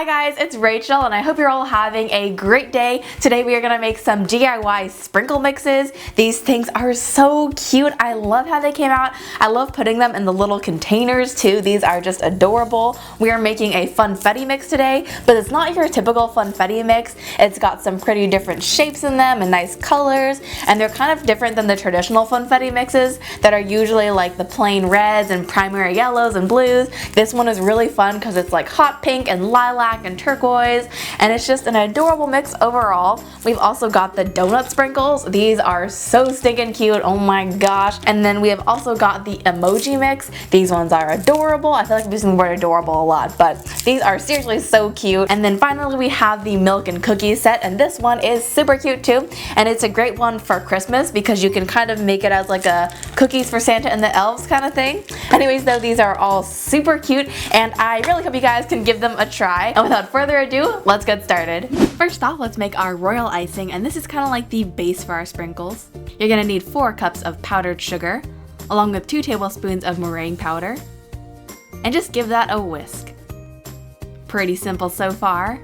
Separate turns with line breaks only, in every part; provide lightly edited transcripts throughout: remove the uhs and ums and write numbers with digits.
Hi guys, it's Rachel and I hope you're all having a great day. Today we are going to make some DIY sprinkle mixes. These things are so cute. I love how they came out. I love putting them in the little containers too. These are just adorable. We are making a Funfetti mix today, but it's not your typical Funfetti mix. It's got some pretty different shapes in them and nice colors, and they're kind of different than the traditional Funfetti mixes that are usually like the plain reds and primary yellows and blues. This one is really fun because it's like hot pink and lilac and turquoise, and it's just an adorable mix overall. We've also got the donut sprinkles. These are so stinking cute, oh my gosh. And then we have also got the emoji mix. These ones are adorable. I feel like I'm using the word adorable a lot, but these are seriously so cute. And then finally we have the milk and cookies set, and this one is super cute too, and it's a great one for Christmas because you can kind of make it as like a cookies for Santa and the elves kind of thing. Anyways though, these are all super cute and I really hope you guys can give them a try. And without further ado, let's get started. First off, let's make our royal icing, and this is kind of like the base for our sprinkles. You're gonna need 4 cups of powdered sugar, along with 2 tablespoons of meringue powder, and just give that a whisk. Pretty simple so far.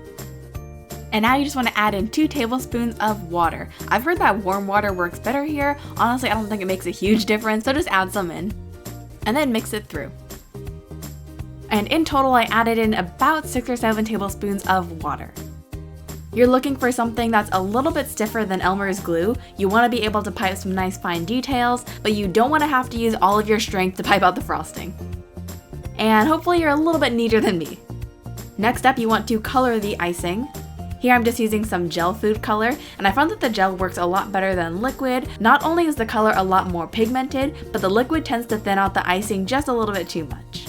And now you just want to add in 2 tablespoons of water. I've heard that warm water works better here. Honestly, I don't think it makes a huge difference, so just add some in. And then mix it through. And in total, I added in about 6 or 7 tablespoons of water. You're looking for something that's a little bit stiffer than Elmer's glue. You want to be able to pipe some nice fine details, but you don't want to have to use all of your strength to pipe out the frosting. And hopefully you're a little bit neater than me. Next up, you want to color the icing. Here I'm just using some gel food color, and I found that the gel works a lot better than liquid. Not only is the color a lot more pigmented, but the liquid tends to thin out the icing just a little bit too much.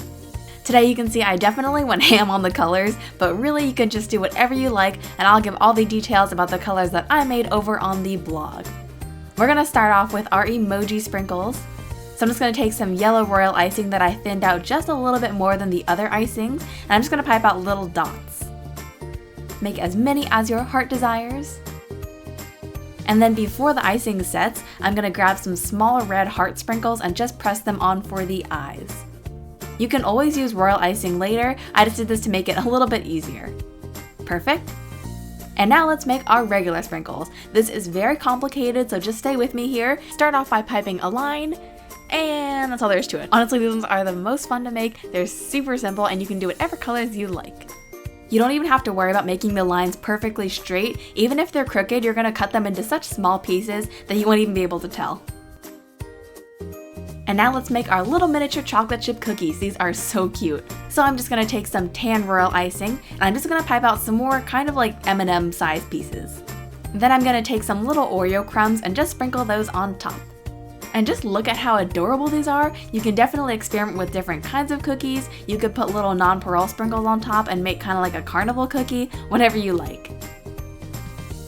Today you can see I definitely went ham on the colors, but really you can just do whatever you like, and I'll give all the details about the colors that I made over on the blog. We're gonna start off with our emoji sprinkles. So I'm just gonna take some yellow royal icing that I thinned out just a little bit more than the other icings, and I'm just gonna pipe out little dots. Make as many as your heart desires. And then before the icing sets, I'm gonna grab some small red heart sprinkles and just press them on for the eyes. You can always use royal icing later, I just did this to make it a little bit easier. Perfect. And now let's make our regular sprinkles. This is very complicated, so just stay with me here. Start off by piping a line, and that's all there is to it. Honestly, these ones are the most fun to make. They're super simple, and you can do whatever colors you like. You don't even have to worry about making the lines perfectly straight. Even if they're crooked, you're gonna cut them into such small pieces that you won't even be able to tell. And now let's make our little miniature chocolate chip cookies. These are so cute. So I'm just gonna take some tan royal icing, and I'm just gonna pipe out some more kind of like M&M size pieces. Then I'm gonna take some little Oreo crumbs and just sprinkle those on top. And just look at how adorable these are. You can definitely experiment with different kinds of cookies. You could put little nonpareil sprinkles on top and make kind of like a carnival cookie, whatever you like.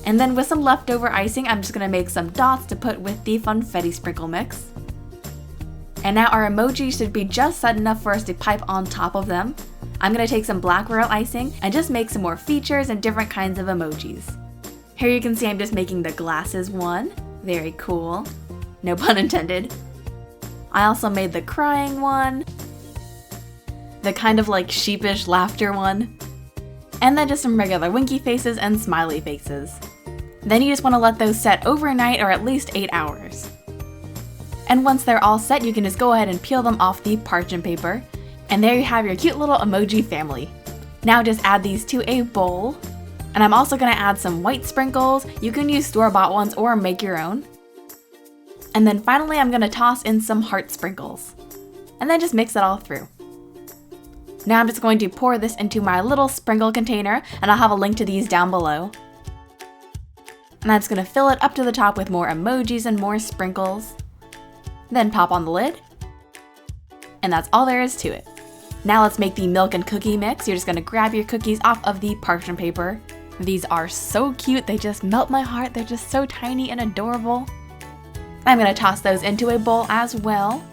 And then with some leftover icing, I'm just gonna make some dots to put with the Funfetti sprinkle mix. And now our emojis should be just set enough for us to pipe on top of them. I'm gonna take some black royal icing and just make some more features and different kinds of emojis. Here you can see I'm just making the glasses one. Very cool. No pun intended. I also made the crying one, the kind of like sheepish laughter one, and then just some regular winky faces and smiley faces. Then you just want to let those set overnight or at least 8 hours. And once they're all set, you can just go ahead and peel them off the parchment paper. And there you have your cute little emoji family. Now just add these to a bowl. And I'm also gonna add some white sprinkles. You can use store-bought ones or make your own. And then finally, I'm gonna toss in some heart sprinkles. And then just mix it all through. Now I'm just going to pour this into my little sprinkle container, and I'll have a link to these down below. And I'm just gonna fill it up to the top with more emojis and more sprinkles. Then pop on the lid, and that's all there is to it. Now let's make the milk and cookie mix. You're just gonna grab your cookies off of the parchment paper. These are so cute, they just melt my heart. They're just so tiny and adorable. I'm gonna toss those into a bowl as well.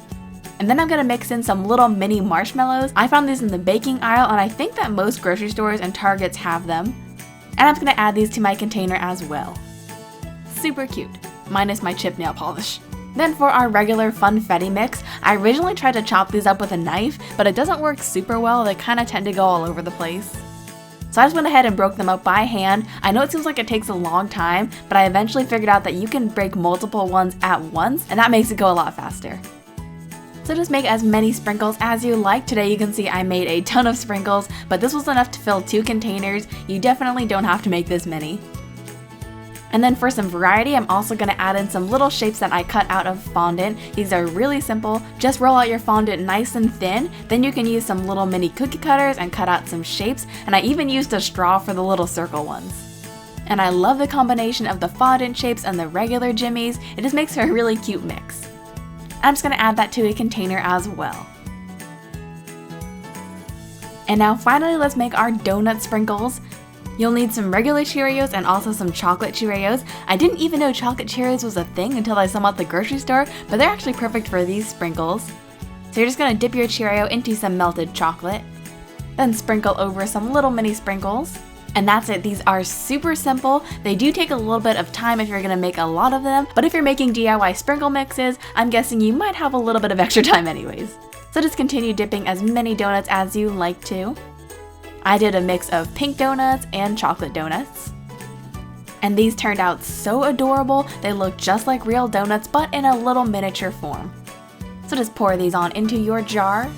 And then I'm gonna mix in some little mini marshmallows. I found these in the baking aisle, and I think that most grocery stores and Targets have them. And I'm just gonna add these to my container as well. Super cute, minus my chipped nail polish. Then for our regular Funfetti mix, I originally tried to chop these up with a knife, but it doesn't work super well. They kind of tend to go all over the place. So I just went ahead and broke them up by hand. I know it seems like it takes a long time, but I eventually figured out that you can break multiple ones at once, and that makes it go a lot faster. So just make as many sprinkles as you like. Today you can see I made a ton of sprinkles, but this was enough to fill 2 containers. You definitely don't have to make this many. And then for some variety, I'm also going to add in some little shapes that I cut out of fondant. These are really simple. Just roll out your fondant nice and thin. Then you can use some little mini cookie cutters and cut out some shapes. And I even used a straw for the little circle ones. And I love the combination of the fondant shapes and the regular jimmies. It just makes for a really cute mix. I'm just going to add that to a container as well. And now finally, let's make our donut sprinkles. You'll need some regular Cheerios and also some chocolate Cheerios. I didn't even know chocolate Cheerios was a thing until I saw them at the grocery store, but they're actually perfect for these sprinkles. So you're just going to dip your Cheerio into some melted chocolate, then sprinkle over some little mini sprinkles. And that's it. These are super simple. They do take a little bit of time if you're going to make a lot of them, but if you're making DIY sprinkle mixes, I'm guessing you might have a little bit of extra time anyways. So just continue dipping as many donuts as you like to. I did a mix of pink donuts and chocolate donuts. And these turned out so adorable. They look just like real donuts, but in a little miniature form. So just pour these on into your jar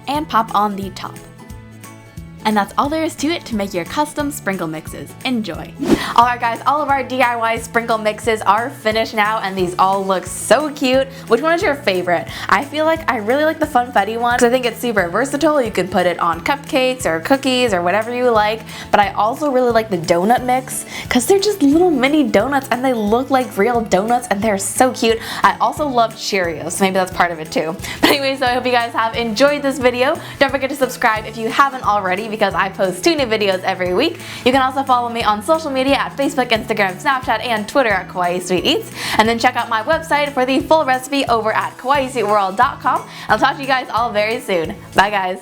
and pop on the top. And that's all there is to it to make your custom sprinkle mixes. Enjoy! Alright guys, all of our DIY sprinkle mixes are finished now and these all look so cute. Which one is your favorite? I feel like I really like the Funfetti one because I think it's super versatile. You can put it on cupcakes or cookies or whatever you like. But I also really like the donut mix because they're just little mini donuts and they look like real donuts and they're so cute. I also love Cheerios, so maybe that's part of it too. But anyway, so I hope you guys have enjoyed this video. Don't forget to subscribe if you haven't already, because I post 2 new videos every week. You can also follow me on social media at Facebook, Instagram, Snapchat, and Twitter at kawaiisweetworld. And then check out my website for the full recipe over at kawaiisweetworld.com. I'll talk to you guys all very soon. Bye guys!